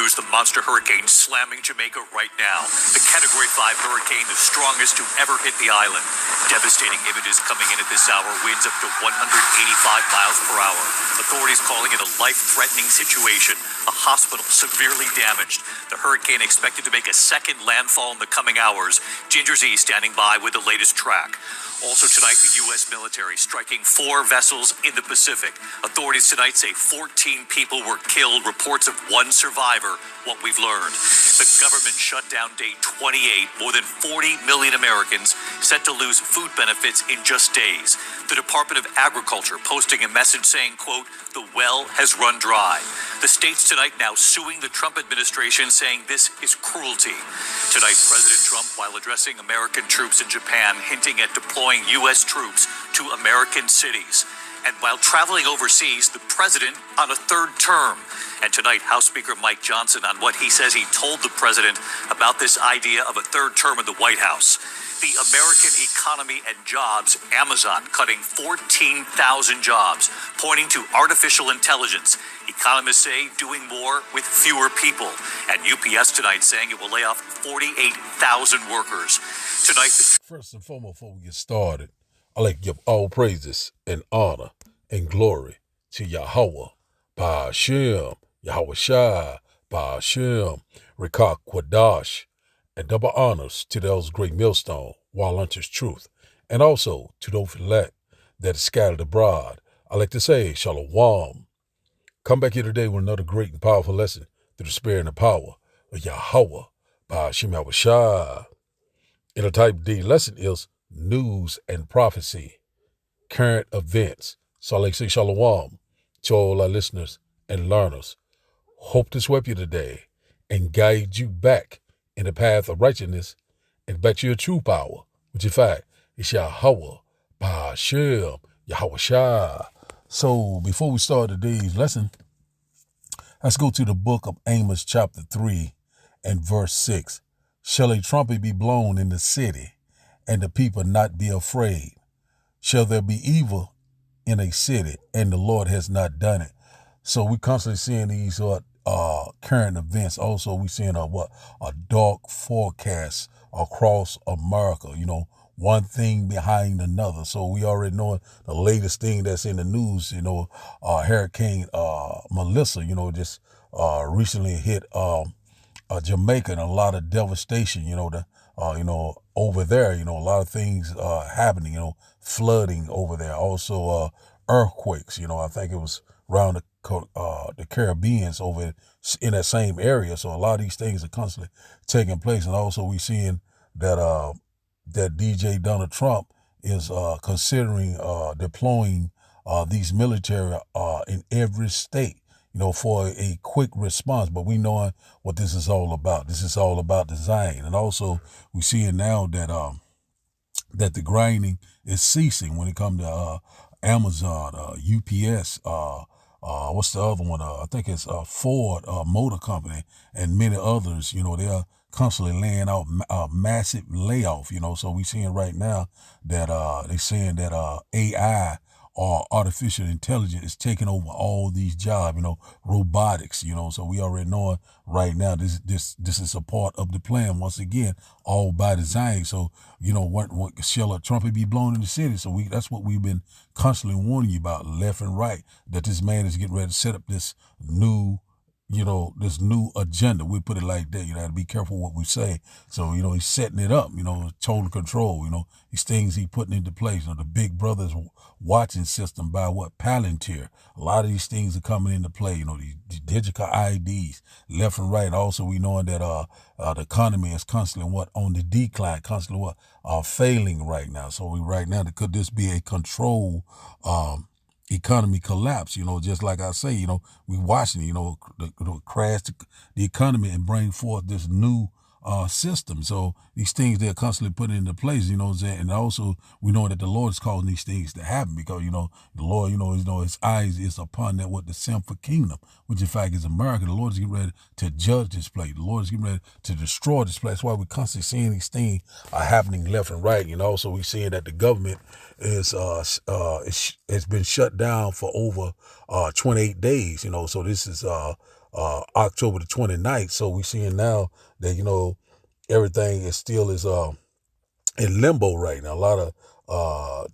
news, the monster hurricane slamming Jamaica right now. The Category 5 hurricane, the strongest to ever hit the island. Devastating images coming in at this hour, winds up to 185 miles per hour. Authorities calling it a life-threatening situation. A hospital severely damaged. The hurricane expected to make a second landfall in the coming hours. Ginger Z standing by with the latest track. Also tonight, the U.S. military striking 4 vessels in the Pacific. Authorities tonight say 14 people were killed. Reports of 1 survivor, what we've learned. The government shut down day 28. More than 40 million Americans set to lose food benefits in just days. The Department of Agriculture posting a message saying, quote, "The well has run dry." The states tonight now suing the Trump administration, saying this is cruelty. Tonight, President Trump, while addressing American troops in Japan, hinting at deploying U.S. troops to American cities. And while traveling overseas, the president on a 3rd term. And tonight, House Speaker Mike Johnson on what he says he told the president about this idea of a 3rd term in the White House. The American economy and jobs, Amazon cutting 14,000 jobs, pointing to artificial intelligence. Economists say doing more with fewer people. And UPS tonight saying it will lay off 48,000 workers. Tonight, first and foremost, before we get started, I'd like to give all praises and honor and glory to Yahweh, Ba'ashem, Yahweh Shai, Ba'ashem, Rekah Quadash, and double honors to those great millstone, while unto truth, and also to those elect that is scattered abroad. I like to say, Shalom. Come back here today with another great and powerful lesson through the spirit and the power of Yahweh, Ba'ashem Yahweh Shai. And the type D lesson is news and prophecy, current events. So I like to say Shalom to all our listeners and learners. Hope to sweep you today and guide you back in the path of righteousness and back to your true power, which in fact is Yahweh, Ba'ashem, Yahweh Shai. So before we start today's lesson, let's go to the book of Amos chapter 3 and verse 6. Shall a trumpet be blown in the city, and the people not be afraid? Shall there be evil in a city, and the Lord has not done it? So we constantly seeing these current events. Also, we seeing a dark forecast across America. One thing behind another. So we already know the latest thing that's in the news. Hurricane Melissa. Just recently hit Jamaica, and a lot of devastation. Over there. A lot of things happening. Flooding over there. Also earthquakes. I think it was around the Caribbeans over in that same area. So a lot of these things are constantly taking place. And also we seeing that that DJ Donald Trump is considering deploying these military in every state, for a quick response. But we know what this is all about. This is all about design. And also we seeing now that that the grinding is ceasing when it comes to Amazon, UPS, what's the other one? I think it's Ford Motor Company and many others. They're constantly laying out massive layoff. So we seeing right now that they're saying that AI or artificial intelligence is taking over all these jobs. Robotics. So we already know right now this is a part of the plan. Once again, all by design. So what shall a trumpet be blown in the city? So that's what we've been constantly warning you about, left and right, that this man is getting ready to set up this new this new agenda. We put it like that. Have to be careful what we say. So, he's setting it up, total control, these things he putting into place. The Big Brother's watching system by Palantir. A lot of these things are coming into play, these digital IDs, left and right. Also, we know that the economy is constantly on the decline, constantly failing right now. So right now, could this be a control economy collapse? Just like I say, we watching, crash the economy and bring forth this new system. So these things they're constantly putting into place, and also we know that the Lord is causing these things to happen because, the Lord, his eyes is upon that the sinful kingdom, which in fact is America. The Lord is getting ready to judge this place. The Lord is getting ready to destroy this place. That's why we're constantly seeing these things are happening left and right. Also we're seeing that the government is has been shut down for over 28 days. So this is October the 29th. So we seeing now that, everything is still is in limbo right now. A lot of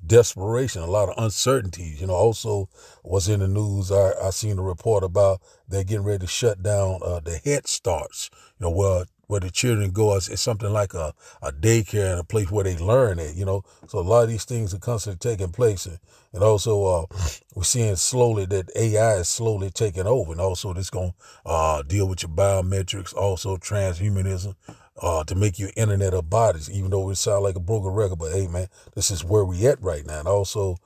desperation, a lot of uncertainties. Also what's in the news, I seen a report about they're getting ready to shut down the Head Starts, where the children go. It's something like a daycare and a place where they learn it, So a lot of these things are constantly taking place. And also we're seeing slowly that AI is slowly taking over. And also this going to deal with your biometrics, also transhumanism, to make you Internet of Bodies, even though it sounds like a broken record. But hey, man, this is where we at right now. And also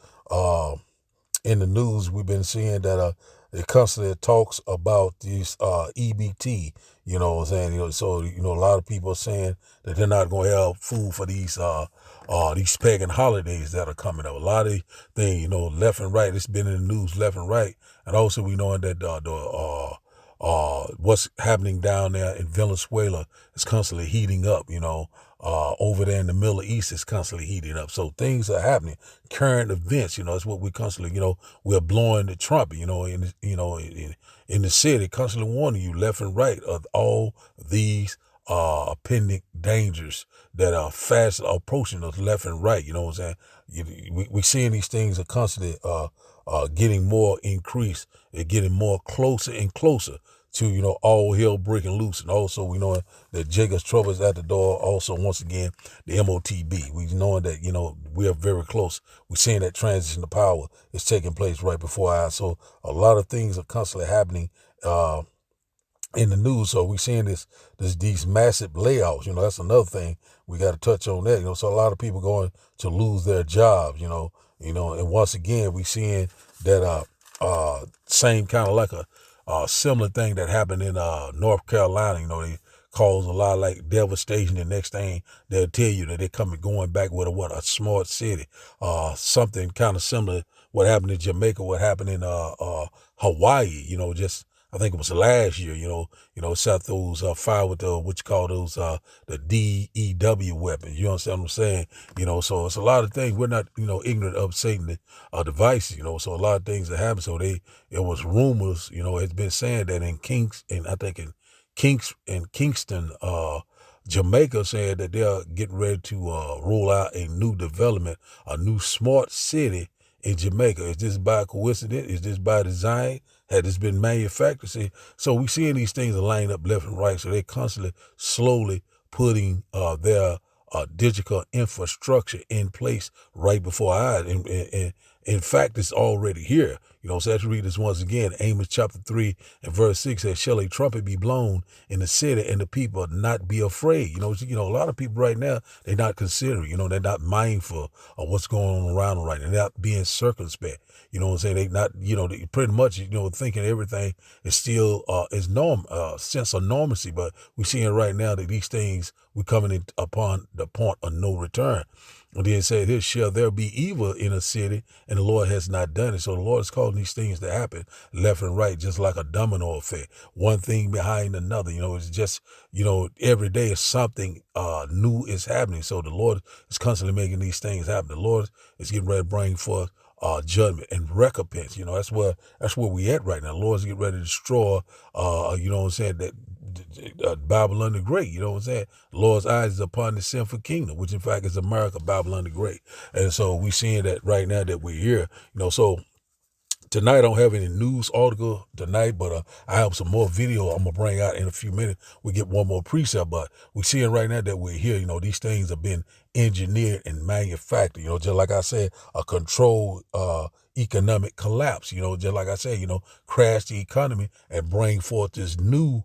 in the news, we've been seeing that it constantly talks about these EBT, what I'm saying? So, a lot of people are saying that they're not going to have food for these pagan holidays that are coming up. A lot of things, left and right. It's been in the news left and right. And also we knowing that what's happening down there in Venezuela is constantly heating up, over there in the Middle East is constantly heating up. So things are happening. Current events, that's what we constantly, we're blowing the trumpet, in the city, constantly warning you left and right of all these pending dangers that are fast approaching us left and right. You know what I'm saying? We seeing these things are constantly getting more increased. They're getting more closer and closer to, all hell breaking loose. And also we know that Jacob's trouble is at the door. Also, once again, the MOTB. We knowing that, we are very close. We're seeing that transition to power is taking place right before our eyes. So a lot of things are constantly happening in the news. So we're seeing these massive layoffs. That's another thing we got to touch on that. So a lot of people going to lose their jobs, and once again, we seeing that same kind of like a similar thing that happened in North Carolina. They caused a lot of like devastation. The next thing they'll tell you that they're going back with a smart city. Something kind of similar what happened in Jamaica, what happened in Hawaii, just I think it was last year, set those fire with what you call those the DEW weapons. You understand what I'm saying? So it's a lot of things. We're not, ignorant of Satan's devices, so a lot of things that happen. So it was rumors, it's been saying that in Kingston, Jamaica, said that they're getting ready to roll out a new development, a new smart city in Jamaica. Is this by coincidence? Is this by design? Had this been manufactured? See, so we seeing these things are lining up left and right. So they're constantly, slowly putting their digital infrastructure in place right before our eyes. And in fact, it's already here. So let's read this once again. Amos chapter 3 and verse 6 says, shall a trumpet be blown in the city and the people not be afraid? A lot of people right now, they're not considering, they're not mindful of what's going on around them right now. They're not being circumspect. What I'm saying? They not, they pretty much, thinking everything is still is sense of normalcy. But we're seeing right now that these things, we're coming in upon the point of no return. And then it said, here shall there be evil in a city, and the Lord has not done it. So the Lord is calling these things to happen left and right, just like a domino effect, one thing behind another. It's just, every day is something new is happening. So the Lord is constantly making these things happen. The Lord is getting ready to bring forth judgment and recompense. That's where we at right now. The Lord's getting ready to destroy, that Babylon the Great. You know what I'm saying? The Lord's eyes is upon the sinful kingdom, which in fact is America, Babylon the Great. And so we seeing that right now that we're here. So tonight I don't have any news article tonight, but I have some more video I'm going to bring out in a few minutes. We get one more precept, but we're seeing right now that we're here. These things have been engineered and manufactured, just like I said, a controlled economic collapse, just like I said, crash the economy and bring forth this new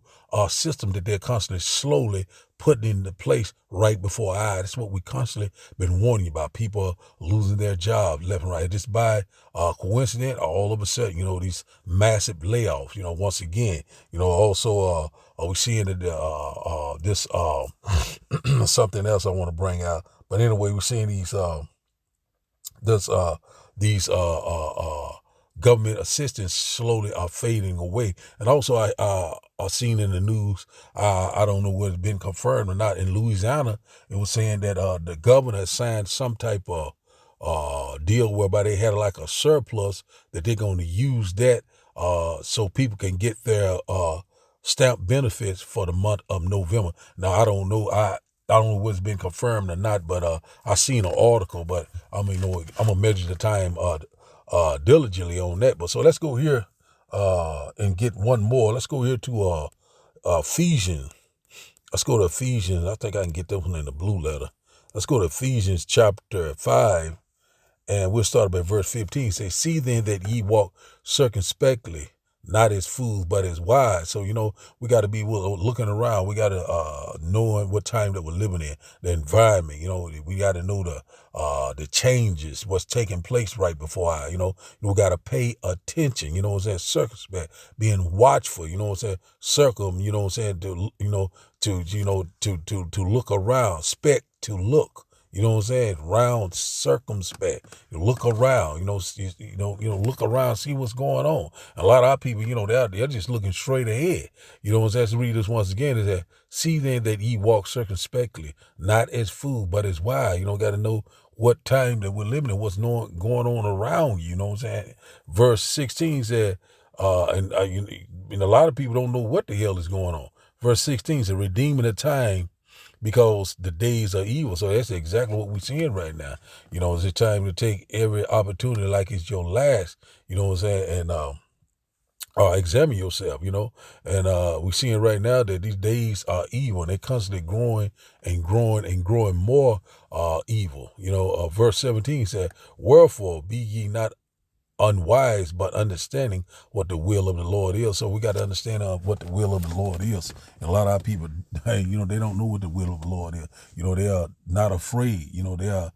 system that they're constantly slowly putting into place right before our eyes. That's what we constantly been warning you about. People losing their jobs left and right. Just by coincidence, all of a sudden, these massive layoffs, once again, also we seeing that this something else I want to bring out. But anyway, we're seeing these government assistance slowly are fading away. And also I seen in the news, I don't know whether it's been confirmed or not, in Louisiana, it was saying that the governor has signed some type of deal whereby they had like a surplus that they're going to use that so people can get their stamp benefits for the month of November. Now I don't know. I don't know what's been confirmed or not, but I seen an article. But I mean, I'm gonna measure the time diligently on that. But so let's go here and get one more. Let's go here to Ephesians. Let's go to Ephesians. I think I can get that one in the blue letter. Let's go to Ephesians chapter 5, and we'll start at verse 15. It says, see then that ye walk circumspectly, not as fools, but as wise. So, we got to be looking around. We got to knowing what time that we're living in, the environment. We got to know the changes, what's taking place right before our, we got to pay attention, what I'm saying, circumspect, being watchful, what I'm saying, circum, what I'm saying, to look around, spec, to look. You know what I'm saying? Round, circumspect. You look around. Look around, see what's going on. A lot of our people, they're just looking straight ahead. You know what I'm saying? Let's read this once again. Is that see then that ye walk circumspectly, not as fools, but as wise. Got to know what time that we're living in, what's going on around you. You know what I'm saying? Verse 16 said, and a lot of people don't know what the hell is going on. Verse 16 said, redeeming the time, because the days are evil. So that's exactly what we're seeing right now. It's a time to take every opportunity like it's your last, you know what I'm saying, and examine yourself, and we're seeing right now that these days are evil, and they're constantly growing and growing and growing more evil. Verse 17 said, wherefore be ye not unwise, but understanding what the will of the Lord is. So we got to understand what the will of the Lord is. And a lot of our people, they don't know what the will of the Lord is. They are not afraid. They are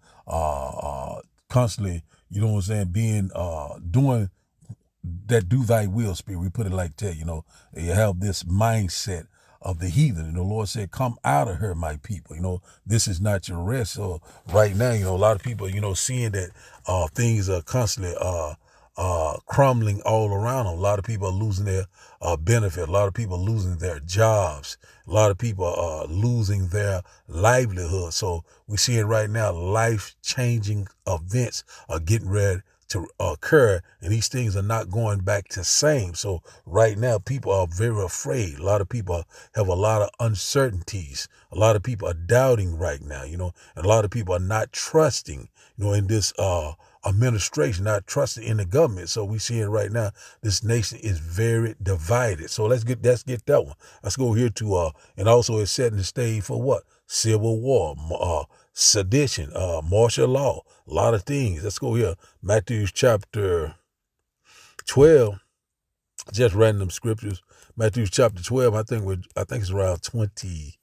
constantly, being, doing that do thy will, Spirit. We put it like that, you have this mindset of the heathen. And the Lord said, come out of her, my people. This is not your rest. So right now, a lot of people, seeing that things are constantly crumbling all around them. A lot of people are losing their benefit. A lot of people are losing their jobs. A lot of people are losing their livelihood. So we see it right now. Life-changing events are getting ready to occur, and these things are not going back to same. So right now, people are very afraid. A lot of people have a lot of uncertainties. A lot of people are doubting right now, and a lot of people are not trusting, in this administration, not trusting in the government. So we see it right now. This nation is very divided. So let's get that one. Let's go here to and also it's setting the stage for what? Civil war, sedition, martial law, a lot of things. Let's go here. Matthew chapter 12, just random scriptures. Matthew chapter 12, I think it's around 25,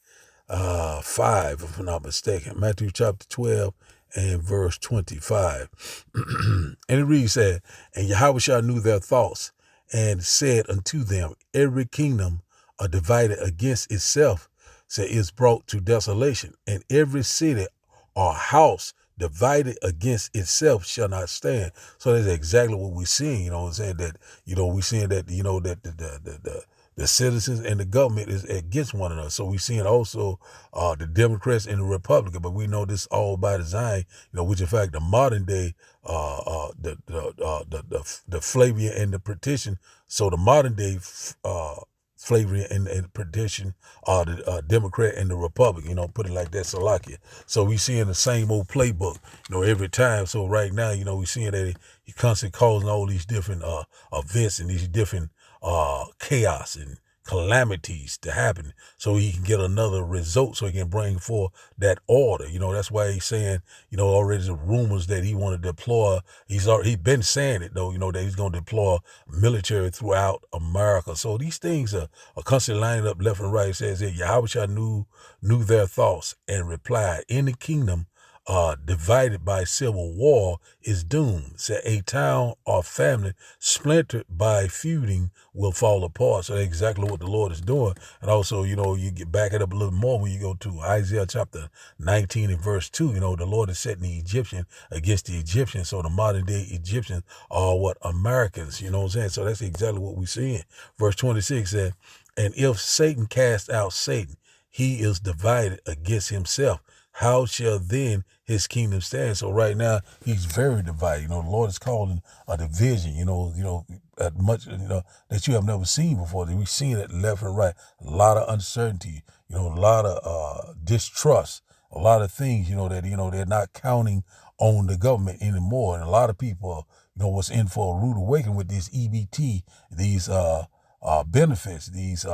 if I'm not mistaken. Matthew chapter 12 and verse 25. And it reads that, and Yahushua knew their thoughts and said unto them, every kingdom divided against itself is brought to desolation, and every city or house divided against itself shall not stand. So that's exactly what we're seeing. We're saying that, we're seeing that, that the citizens and the government is against one another. So we're seeing also the Democrats and the Republicans, but we know this all by design, which in fact the modern day, the Flavian and the partition. So the modern day, Flavian and partition are the Democrat and the Republican, put it like that, Salakia. So we seeing the same old playbook, every time. So right now, we seeing that he constantly causing all these different events and these different chaos and calamities to happen, so he can get another result, so he can bring forth that order. That's why he's saying, already the rumors that he want to deploy, he's been saying it though, that he's going to deploy military throughout America. So these things are constantly lining up left and right. It says that Yahushua knew their thoughts and replied, in the kingdom divided by civil war is doomed. So a town or family splintered by feuding will fall apart. So that's exactly what the Lord is doing. And also, you get back it up a little more when you go to Isaiah chapter 19 and verse 2. The Lord is setting the Egyptian against the Egyptians. So the modern day Egyptians are what? Americans. You know what I'm saying? So that's exactly what we're seeing. Verse 26 said, and if Satan cast out Satan, he is divided against himself. how shall then his kingdom stand? So right now he's very divided. The Lord is calling a division, at much, that you have never seen before. We've seen it left and right. A lot of uncertainty, a lot of distrust, a lot of things, that, they're not counting on the government anymore. And a lot of people, was in for a rude awakening with this EBT, these benefits, these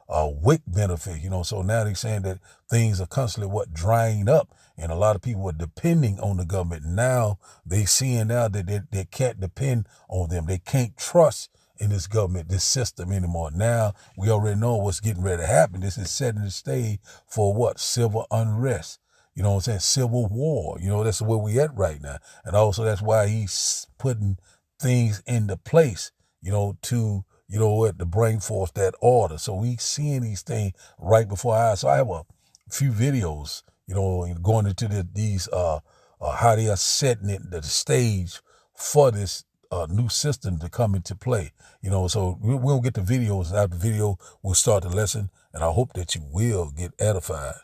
WIC benefits, so now they're saying that things are constantly drying up, and a lot of people are depending on the government. Now they seeing now that they can't depend on them. They can't trust in this government, this system anymore. Now we already know what's getting ready to happen. This is setting the stage for what? Civil unrest. You know what I'm saying? Civil war. That's where we at right now. And also that's why he's putting things into place, to to bring forth that order. So we seeing these things right before our eyes. So I have a few videos, going into these how they are setting it, the stage for this new system to come into play. So we'll get the videos. After the video, we'll start the lesson, and I hope that you will get edified.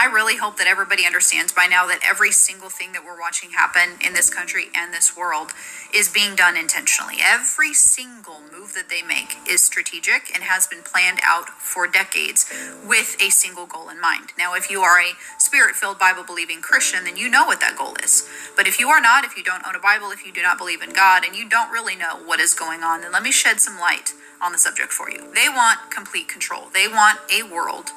I really hope that everybody understands by now that every single thing that we're watching happen in this country and this world is being done intentionally. Every single move that they make is strategic and has been planned out for decades with a single goal in mind. Now, if you are a Spirit-filled, Bible-believing Christian, then you know what that goal is. But if you are not, if you don't own a Bible, if you do not believe in God, and you don't really know what is going on, then let me shed some light on the subject for you. They want complete control. They want a world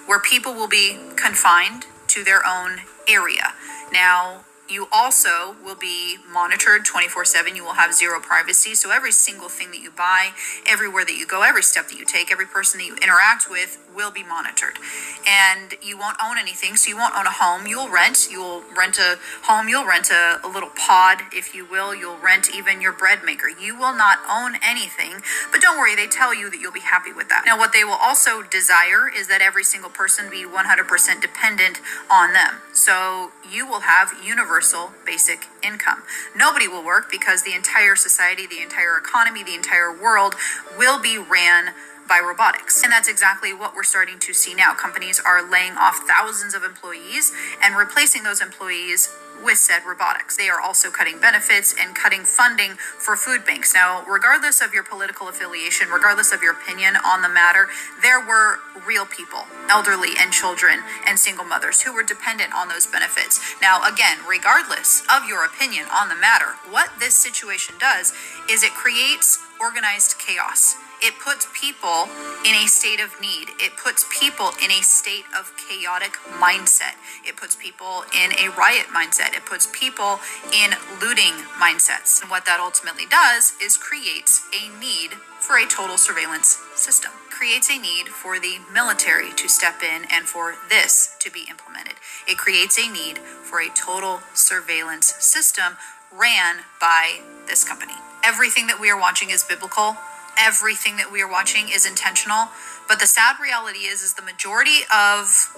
where people will be confined to their own area. Now, you also will be monitored 24/7. You will have zero privacy. So every single thing that you buy, everywhere that you go, every step that you take, every person that you interact with will be monitored. And you won't own anything. So you won't own a home. You'll rent a home. You'll rent a little pod, if you will. You'll rent even your bread maker. You will not own anything. But don't worry, they tell you that you'll be happy with that. Now, what they will also desire is that every single person be 100% dependent on them. So you will have universal basic income. Nobody will work because the entire society, the entire economy, the entire world will be ran by robotics. And that's exactly what we're starting to see now. Companies are laying off thousands of employees and replacing those employees with said robotics. They are also cutting benefits and cutting funding for food banks. Now, regardless of your political affiliation, regardless of your opinion on the matter, there were real people, elderly and children and single mothers, who were dependent on those benefits. Now, again, regardless of your opinion on the matter, what this situation does is it creates organized chaos. It puts people in a state of need. It puts people in a state of chaotic mindset. It puts people in a riot mindset. It puts people in looting mindsets. And what that ultimately does is creates a need for a total surveillance system. Creates a need for the military to step in and for this to be implemented. It creates a need for a total surveillance system ran by this company. Everything that we are watching is biblical. Everything that we are watching is intentional. But the sad reality is the majority of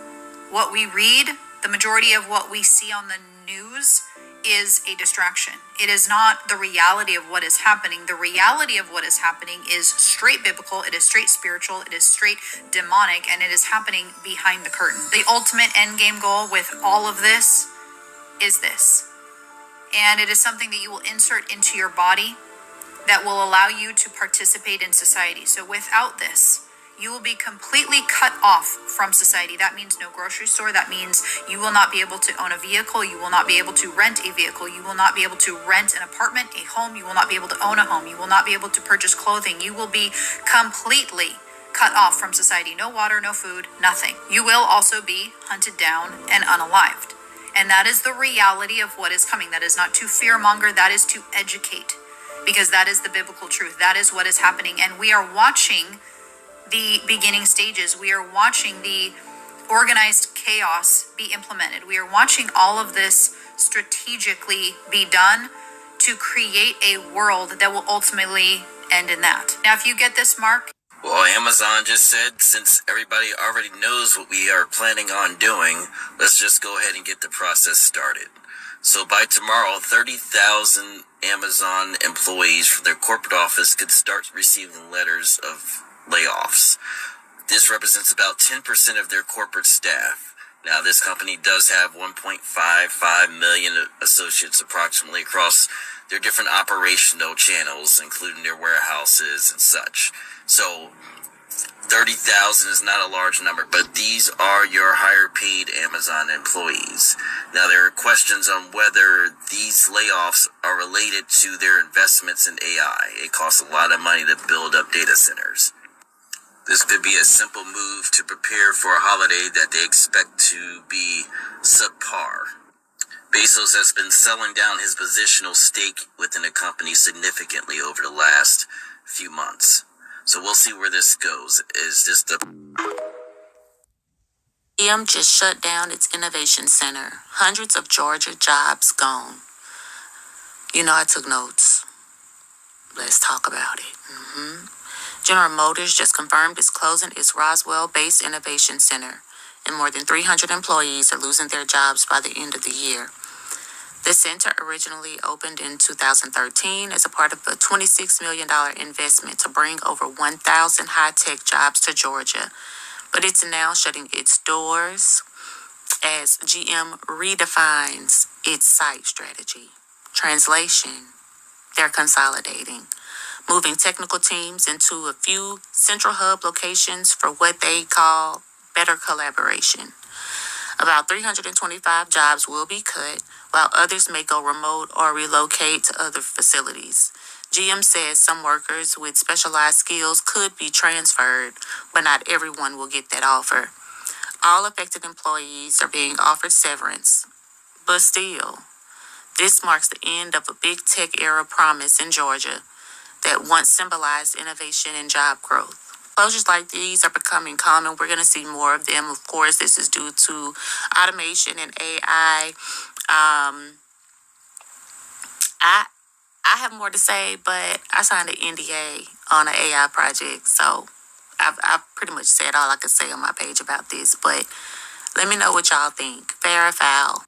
what we read, the majority of what we see on the news is a distraction. It is not the reality of what is happening. The reality of what is happening is straight biblical, it is straight spiritual, it is straight demonic, and it is happening behind the curtain. The ultimate end game goal with all of this is this. And it is something that you will insert into your body that will allow you to participate in society. So without this, you will be completely cut off from society. That means no grocery store. That means you will not be able to own a vehicle. You will not be able to rent a vehicle. You will not be able to rent an apartment, a home. You will not be able to own a home. You will not be able to purchase clothing. You will be completely cut off from society. No water, no food, nothing. You will also be hunted down and unalived. And that is the reality of what is coming. That is not to fearmonger. That is to educate. Because that is the biblical truth. That is what is happening. And we are watching the beginning stages. We are watching the organized chaos be implemented. We are watching all of this strategically be done to create a world that will ultimately end in that. Now, if you get this, Mark. Well, Amazon just said, since everybody already knows what we are planning on doing, let's just go ahead and get the process started. So by tomorrow, 30,000 Amazon employees from their corporate office could start receiving letters of layoffs. This represents about 10% of their corporate staff. Now, this company does have 1.55 million associates approximately across their different operational channels, including their warehouses and such. So 30,000 is not a large number, but these are your higher paid Amazon employees. Now, there are questions on whether these layoffs are related to their investments in AI. It costs a lot of money to build up data centers. This could be a simple move to prepare for a holiday that they expect to be subpar. Bezos has been selling down his positional stake within the company significantly over the last few months. So we'll see where this goes. Is this the... GM just shut down its innovation center. Hundreds of Georgia jobs gone. You know, I took notes. Let's talk about it. General Motors just confirmed it's closing its Roswell-based innovation center, and more than 300 employees are losing their jobs by the end of the year. The center originally opened in 2013 as a part of a $26 million investment to bring over 1,000 high-tech jobs to Georgia, but it's now shutting its doors as GM redefines its site strategy. Translation, they're consolidating, moving technical teams into a few central hub locations for what they call better collaboration. About 325 jobs will be cut, while others may go remote or relocate to other facilities. GM says some workers with specialized skills could be transferred, but not everyone will get that offer. All affected employees are being offered severance, but still, this marks the end of a big tech era promise in Georgia that once symbolized innovation and job growth. Closures like these are becoming common. We're going to see more of them. Of course, this is due to automation and AI. I have more to say, but I signed an NDA on an AI project, so I've pretty much said all I could say on my page about this. But let me know what y'all think. Fair or foul?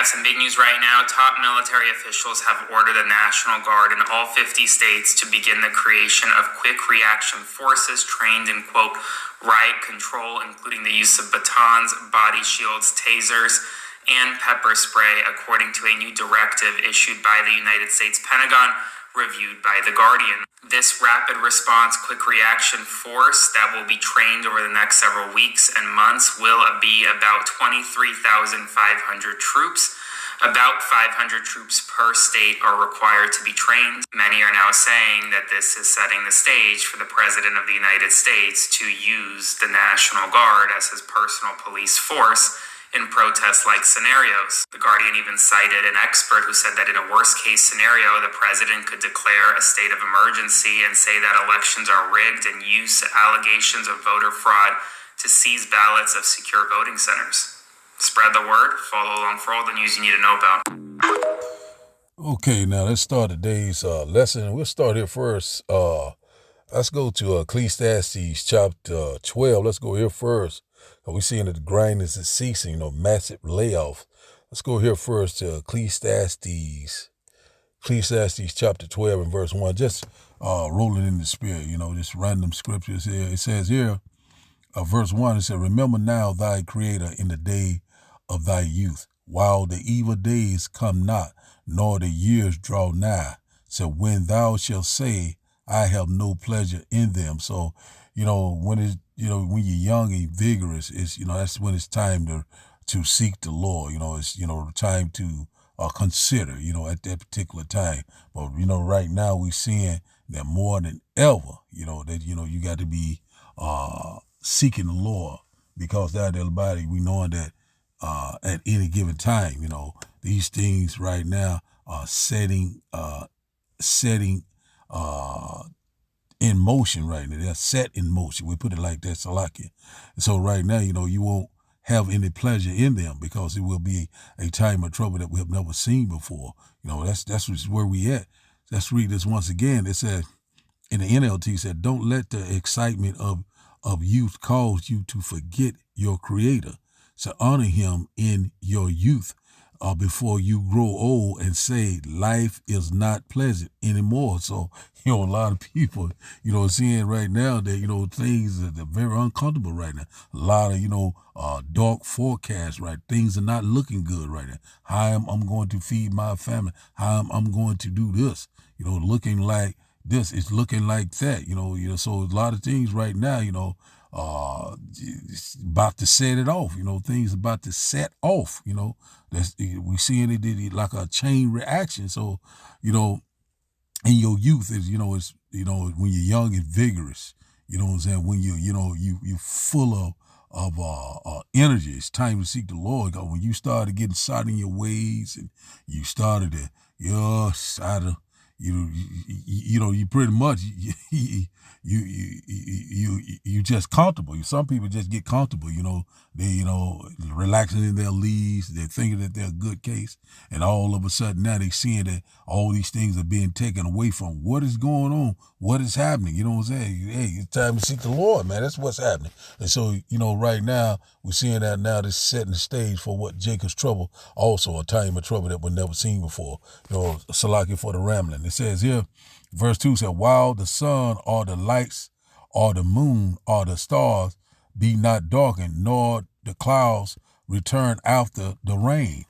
Some big news right now. Top military officials have ordered the National Guard in all 50 states to begin the creation of quick reaction forces trained in, quote, riot control, including the use of batons, body shields, tasers, and pepper spray, according to a new directive issued by the United States Pentagon, reviewed by The Guardian. This rapid response quick reaction force that will be trained over the next several weeks and months will be about 23,500 troops. About 500 troops per state are required to be trained. Many are now saying that this is setting the stage for the President of the United States to use the National Guard as his personal police force in protest-like scenarios. The Guardian even cited an expert who said that in a worst-case scenario, the president could declare a state of emergency and say that elections are rigged and use allegations of voter fraud to seize ballots of secure voting centers. Spread the word, follow along for all the news you need to know about. Okay, now let's start today's lesson. We'll start here first. Let's go to Ecclesiastes chapter 12. Let's go here first. We're seeing that the grind is ceasing, massive layoff. Let's go here first to Ecclesiastes chapter 12 and verse 1. Just rolling in the spirit, just random scriptures here. It says here, verse 1, it says, remember now thy creator in the day of thy youth, while the evil days come not, nor the years draw nigh. So when thou shalt say, I have no pleasure in them. So, when it's, when you're young and vigorous, it's, that's when it's time to seek the Lord. It's, time to consider, at that particular time. But, right now we're seeing that more than ever, that, you got to be seeking the Lord, because that everybody, we knowing that at any given time, these things right now are setting in motion right now. They're set in motion. We put it like that, Salakia. So right now, you won't have any pleasure in them, because it will be a time of trouble that we have never seen before. That's where we at. Let's read this once again. It said, in the NLT, it said, don't let the excitement of youth cause you to forget your creator. So honor him in your youth before you grow old and say life is not pleasant anymore. So, a lot of people, seeing right now that, things that are very uncomfortable right now. A lot of, dark forecasts, right? Things are not looking good right now. How I'm going to feed my family. How I'm going to do this, looking like this. It's looking like that, so a lot of things right now, it's about to set it off, things about to set off, we seeing it like a chain reaction. So, in your youth is, it's, when you're young and vigorous, what I'm saying? When you're full of energy, it's time to seek the Lord. God, when you started getting set in your ways and you started to, you pretty much, you just comfortable. Some people just get comfortable, they, relaxing in their leaves. They're thinking that they're a good case. And all of a sudden now they seeing that all these things are being taken away from. What is going on? What is happening? You know what I'm saying? Hey, it's time to seek the Lord, man. That's what's happening. And so, right now we're seeing that now this setting the stage for what Jacob's trouble, also a time of trouble that we've never seen before. Salaki for the rambling. It says here, verse 2 said, while the sun or the lights or the moon or the stars be not darkened, nor the clouds return after the rain.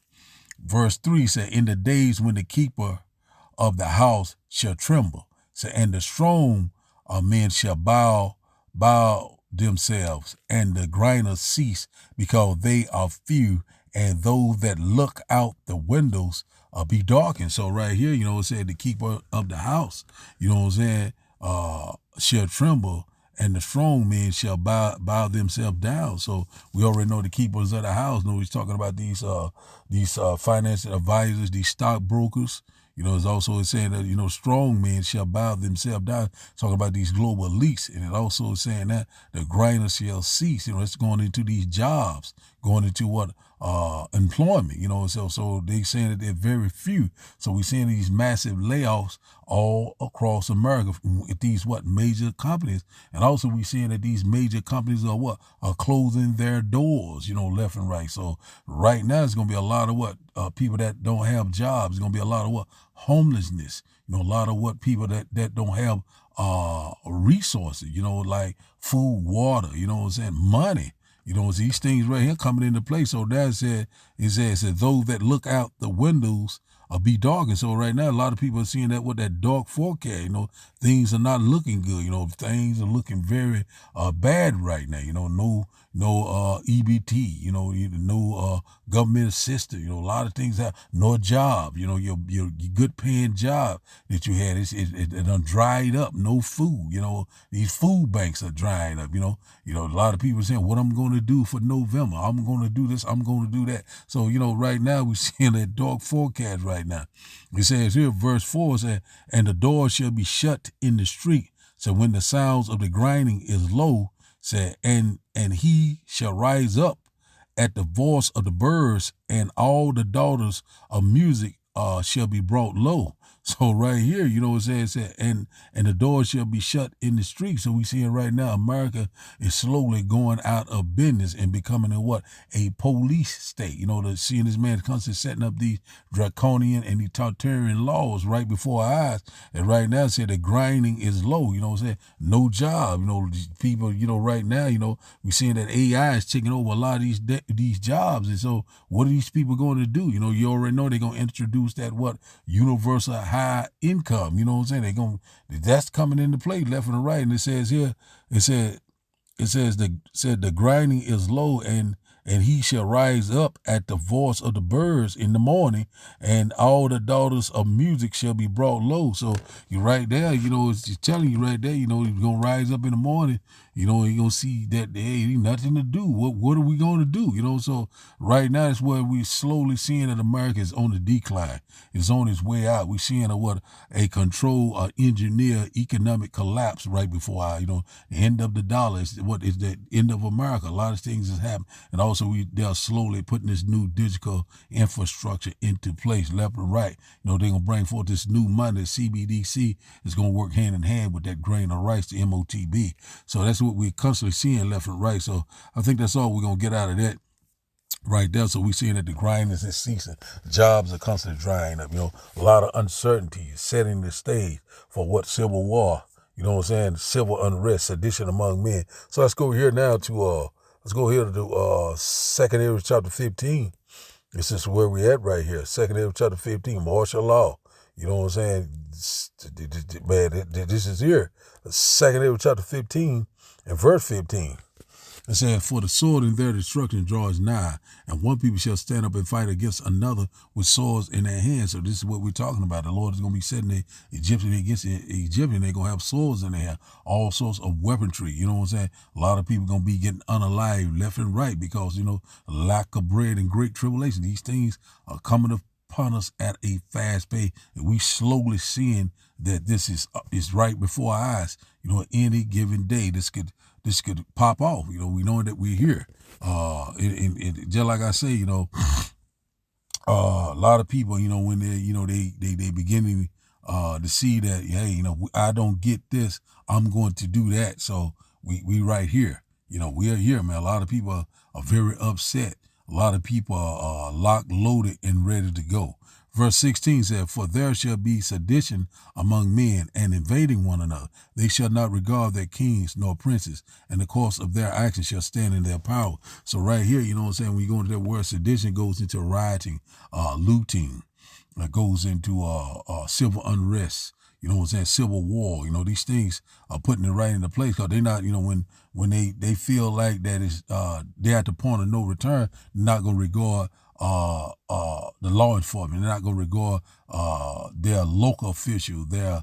Verse 3 said, in the days when the keeper of the house shall tremble, and the strong men shall bow themselves, and the grinders cease, because they are few, and those that look out the windows be darkened. So right here, it said the keeper of the house, shall tremble, and the strong men shall bow themselves down. So we already know the keepers of the house. He's talking about these financial advisors, these stockbrokers. It's also saying that, strong men shall bow themselves down, talking about these global elites. And it also is saying that the grinders shall cease. It's going into these jobs, going into what? Employment, so they saying that they're very few. So we're seeing these massive layoffs all across America at these major companies. And also we're seeing that these major companies are closing their doors, left and right. So right now it's going to be a lot of people that don't have jobs. It's going to be a lot of homelessness, a lot of people that don't have resources, like food, water, money. These things right here coming into play. So that said, it says those that look out the windows be darkened. So right now, a lot of people are seeing that with that dark forecast. Things are not looking good. Things are looking very bad right now. No EBT. No government assistance. A lot of things have no job. Your good paying job that you had it done dried up. No food. These food banks are drying up. A lot of people are saying, what I'm going to do for November? I'm going to do this. I'm going to do that. So right now we're seeing that dark forecast right now. It says here, verse 4 says, and the door shall be shut in the street. So when the sounds of the grinding is low, Said, and he shall rise up at the voice of the birds, and all the daughters of music shall be brought low. So right here, you know what it says, and the doors shall be shut in the streets. So we see it right now. America is slowly going out of business and becoming a police state. You know, seeing this man constantly setting up these draconian and the totalitarian laws right before our eyes. And right now, said the grinding is low. You know what I'm saying? No job. You know, people. You know, right now, you know, we're seeing that AI is taking over a lot of these jobs. And so, what are these people going to do? You know, you already know they're going to introduce that universal high income. You know what I'm saying? That's coming into play left and right. And it says here, it said the grinding is low, and he shall rise up at the voice of the birds in the morning, and all the daughters of music shall be brought low. So you right there, you know, it's telling you right there, you know, you're gonna rise up in the morning, you know, you're gonna see that hey, ain't nothing to do. What are we gonna do? You know, so right now it's where we're slowly seeing that America is on the decline. It's on its way out. We're seeing a control engineer economic collapse right before our, you know, the end of the dollar is the end of America. A lot of things has happened. And also they're slowly putting this new digital infrastructure into place, left and right. You know, they're going to bring forth this new money. CBDC is going to work hand in hand with that grain of rice, the MOTB. So that's what we're constantly seeing left and right. So I think that's all we're going to get out of that right there. So we're seeing that the grind is ceasing. Jobs are constantly drying up. You know, a lot of uncertainty is setting the stage for civil war. You know what I'm saying? Civil unrest, sedition among men. So let's go here now to 2 Ezra chapter 15. This is where we at right here. 2 Ezra chapter 15, martial law. You know what I'm saying? Man, this is here. 2 Ezra chapter 15 and verse 15. It said, for the sword in their destruction draws nigh, and one people shall stand up and fight against another with swords in their hands. So this is what we're talking about. The Lord is going to be setting the Egyptian against the Egyptian. They're going to have swords in their hand, all sorts of weaponry. You know what I'm saying? A lot of people going to be getting unalived left and right because, you know, lack of bread and great tribulation. These things are coming upon us at a fast pace, and we slowly seeing that this is right before our eyes. You know, any given day, this could pop off. You know, we know that we're here. And just like I say, you know, a lot of people, you know, when they beginning to see that, hey, you know, I don't get this, I'm going to do that. So we right here. You know, we are here, man. A lot of people are very upset. A lot of people are locked, loaded, and ready to go. Verse 16 said, for there shall be sedition among men and invading one another. They shall not regard their kings nor princes, and the course of their actions shall stand in their power. So right here, you know what I'm saying, when you go into that word sedition, goes into rioting, looting, it goes into civil unrest. You know what I'm saying? Civil war. You know, these things are putting it right into place because they're not, you know, when they feel like that is they're at the point of no return, they're not going to regard the law enforcement. They're not going to regard their local official, their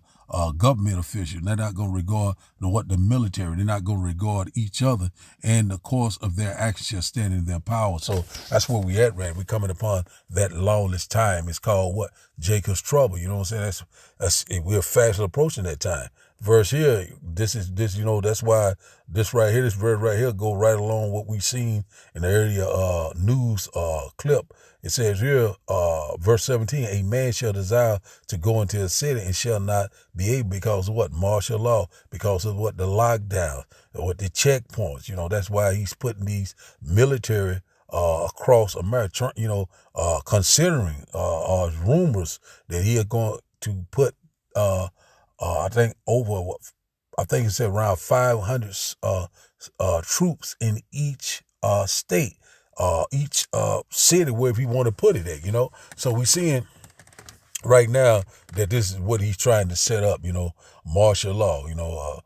government official. They're not going to regard the military. They're not going to regard each other, and the course of their actions shall stand in their power. So that's where we at, right? We're coming upon that lawless time. It's called Jacob's trouble. You know what I'm saying? That's we're fast approaching that time. Verse here, this, you know, that's why this verse right here go right along what we seen in the earlier news clip. It says here, verse 17, a man shall desire to go into a city and shall not be able because of martial law, because of the lockdown, or the checkpoints. You know, that's why he's putting these military across America, you know, considering rumors that he is going to put I think it said around 500 troops in each state, each city, wherever he want to put it at, you know. So we're seeing right now that this is what he's trying to set up, you know, martial law, you know,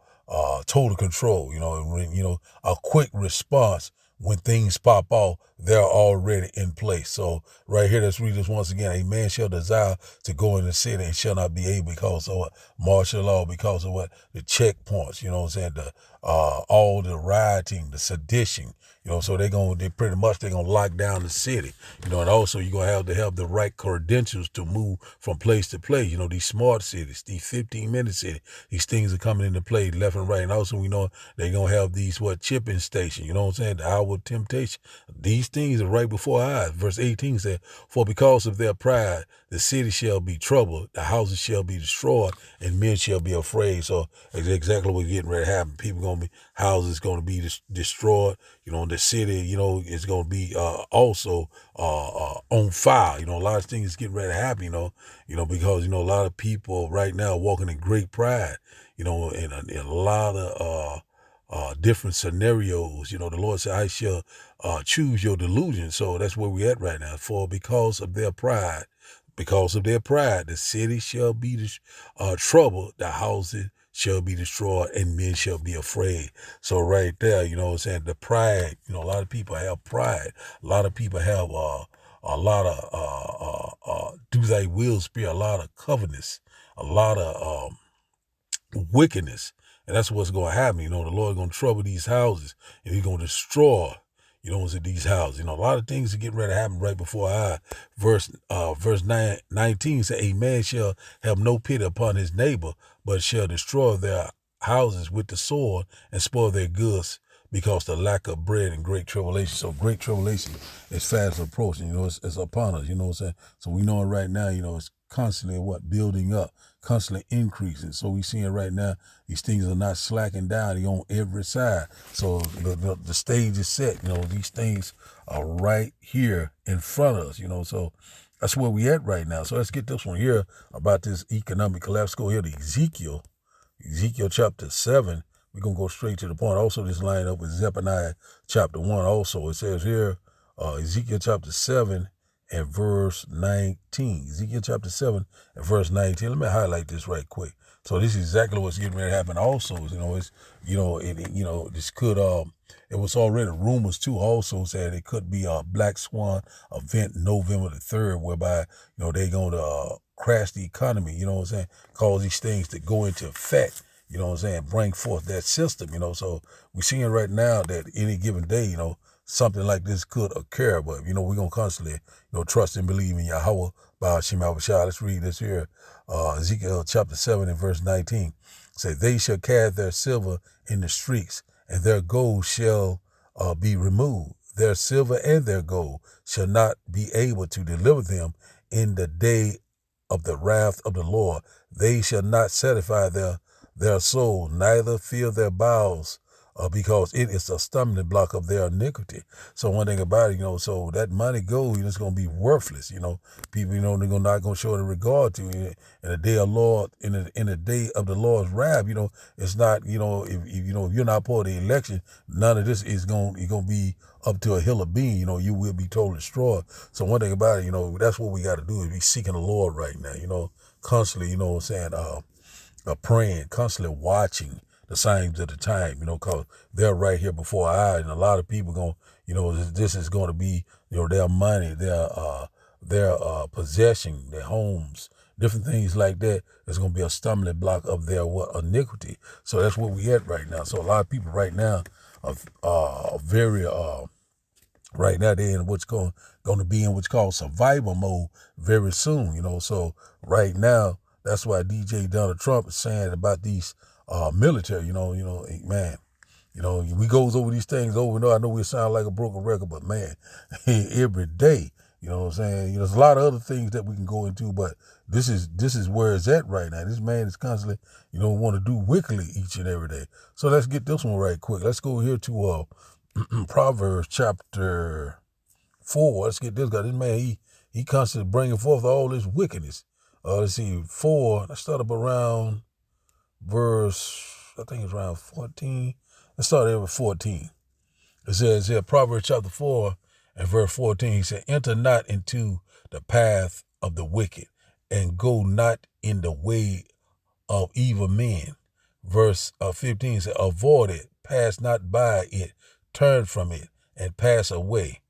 total control, you know, a quick response when things pop off they're already in place. So right here, let's read this once again. A man shall desire to go in the city and shall not be able because of what? Martial law, because of what? The checkpoints, you know what I'm saying? All the rioting, the sedition, you know, so they're going to lock down the city, you know, and also you're going to have the right credentials to move from place to place. You know, these smart cities, these 15-minute cities, these things are coming into play left and right. And also we know they're going to have these, chipping stations, you know what I'm saying? The hour of temptation. These things are right before our eyes. Verse 18 said, for because of their pride, the city shall be troubled, the houses shall be destroyed, and men shall be afraid. So that's exactly what's getting ready to happen. Houses going to be destroyed. You know, the city, you know, is going to be also on fire. You know, a lot of things getting ready to happen, you know, because, you know, a lot of people right now walking in great pride, you know, in a lot of different scenarios. You know, the Lord said, I shall choose your delusion. So that's where we're at right now. For because of their pride, the city shall be troubled, the houses shall be destroyed, and men shall be afraid. So right there, you know what I'm saying, the pride, you know, a lot of people have pride. A lot of people have a lot of do thy will spirit, a lot of covetousness, a lot of wickedness. And that's what's going to happen. You know, the Lord going to trouble these houses, and he's going to destroy, you know, these houses. You know, a lot of things are getting ready to happen right before our eye. Verse 19 says, a man shall have no pity upon his neighbor, but shall destroy their houses with the sword and spoil their goods because the lack of bread and great tribulation. So great tribulation is fast approaching, you know, it's upon us, you know what I'm saying? So we know it right now, you know, it's constantly building up, constantly increasing. So we seeing right now, these things are not slacking down. They're on every side. So the stage is set, you know, these things are right here in front of us, you know, so that's where we at right now. So let's get this one here about this economic collapse. Go here to Ezekiel chapter 7. We're going to go straight to the point. Also, this line up with Zephaniah chapter 1 also. It says here, Ezekiel chapter 7 and verse 19. Ezekiel chapter 7 and verse 19. Let me highlight this right quick. So this is exactly what's getting ready to happen also. You know, it's, you know, this could, it was already rumors too also said it could be a Black Swan event November the 3rd, whereby, you know, they're going to crash the economy, you know what I'm saying, cause these things to go into effect. You know what I'm saying? Bring forth that system, you know. So we're seeing right now that any given day, you know, something like this could occur. But, you know, we're going to constantly, you know, trust and believe in Yahweh by Hashem Abishai. Let's read this here. Ezekiel chapter 7 and verse 19. Say, they shall cast their silver in the streets, and their gold shall be removed. Their silver and their gold shall not be able to deliver them in the day of the wrath of the Lord. They shall not satisfy their soul, neither fill their bowels, because it is a stumbling block of their iniquity. So one thing about it, you know, so that money gold, you know, it's going to be worthless. You know, people, you know, they're not going to show the regard to it. In the day of Lord, in the day of the Lord's wrath, you know, it's not, you know, if you're not part of the election, none of this is going to be up to a hill of bean. You know, you will be totally destroyed. So one thing about it, you know, that's what we got to do is be seeking the Lord right now. You know, constantly, you know what I'm saying, praying, constantly watching the signs of the time, you know, because they're right here before our eyes. And a lot of people going, you know, this is going to be, you know, their money, their possession, their homes, different things like that. It's going to be a stumbling block of their iniquity. So that's where we at right now. So a lot of people right now are very, right now they're in what's going to be in what's called survival mode very soon, you know. So right now, that's why DJ Donald Trump is saying about these military, you know, man, you know, we goes over these things over and over. I know we sound like a broken record, but man, every day, you know what I'm saying? You know, there's a lot of other things that we can go into, but this is where it's at right now. This man is constantly, you know, want to do wickedly each and every day. So let's get this one right quick. Let's go here to Proverbs chapter 4. Let's get this guy. This man, he constantly bringing forth all this wickedness. Let's see, 4. Let's start up around verse, I think it's around 14. Let's start there with 14. It says here, Proverbs chapter 4 and verse 14, he said, enter not into the path of the wicked, and go not in the way of evil men. Verse 15 said, avoid it, pass not by it, turn from it, and pass away.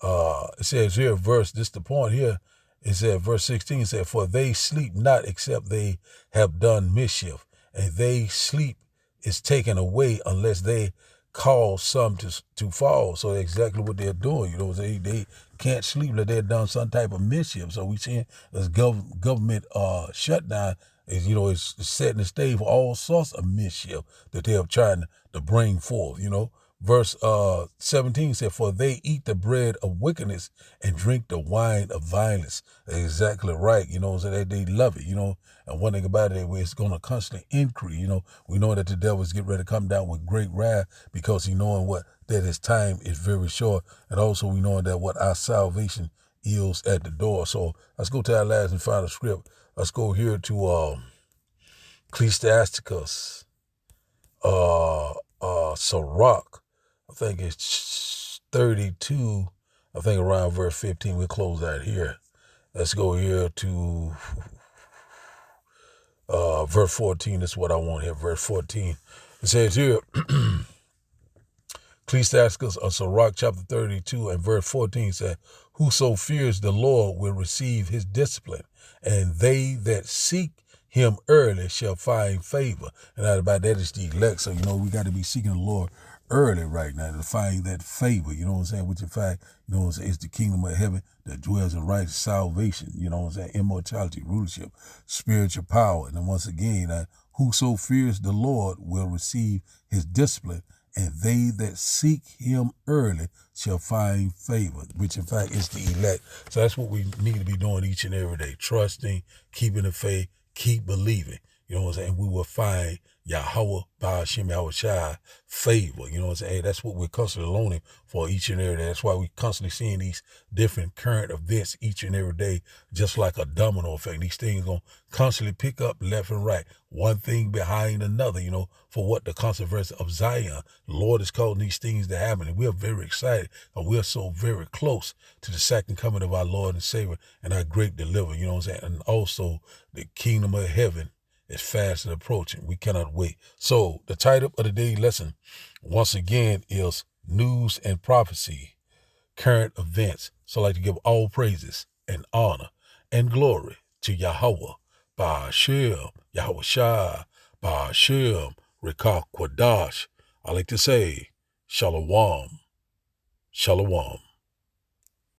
It says here, this the point here. It said, verse 16 said, for they sleep not except they have done mischief, and they sleep is taken away unless they cause some to fall. So that's exactly what they're doing. They can't sleep unless they've done some type of mischief. So we seeing this government shutdown is, is setting the stage for all sorts of mischief that they're trying to bring forth, Verse 17 said, for they eat the bread of wickedness and drink the wine of violence. That's exactly right. So they love it, And one thing about it, it's going to constantly increase. We know that the devil is getting ready to come down with great wrath because he knowing that his time is very short. And also we know that what our salvation is at the door. So let's go to our last and final script. Let's go here to Ecclesiasticus, Sirach. I think it's 32. I think around verse 15. We'll close that here. Let's go here to verse 14. That's what I want here. Verse 14. It says here, Ecclesiasticus, Sirach, chapter 32 and verse 14 said, whoso fears the Lord will receive his discipline, and they that seek him early shall find favor. And out about that is the elect. So, we got to be seeking the Lord early right now to find that favor, which in fact, it's the kingdom of heaven that dwells in right salvation, immortality, rulership, spiritual power. And then once again, whoso fears the Lord will receive his discipline, and they that seek him early shall find favor, which in fact is the elect. So that's what we need to be doing each and every day, trusting, keeping the faith, keep believing. We will find Yahweh, Ba'ashem, Yahushua, favor. That's what we're constantly learning for each and every day. That's why we constantly seeing these different current events each and every day, just like a domino effect. These things going to constantly pick up left and right, one thing behind another, for what the consequence of Zion. The Lord is causing these things to happen, and we're very excited, and we're so very close to the second coming of our Lord and Savior and our great deliverer, and also the kingdom of heaven is fast approaching. We cannot wait. So the title of the daily lesson, once again, is News and Prophecy, Current Events. So I'd like to give all praises and honor and glory to Yahweh, Ba'ashem, Yahushua, Ba'ashem, Rekah Kwadash. I like to say, Shalom, Shalom.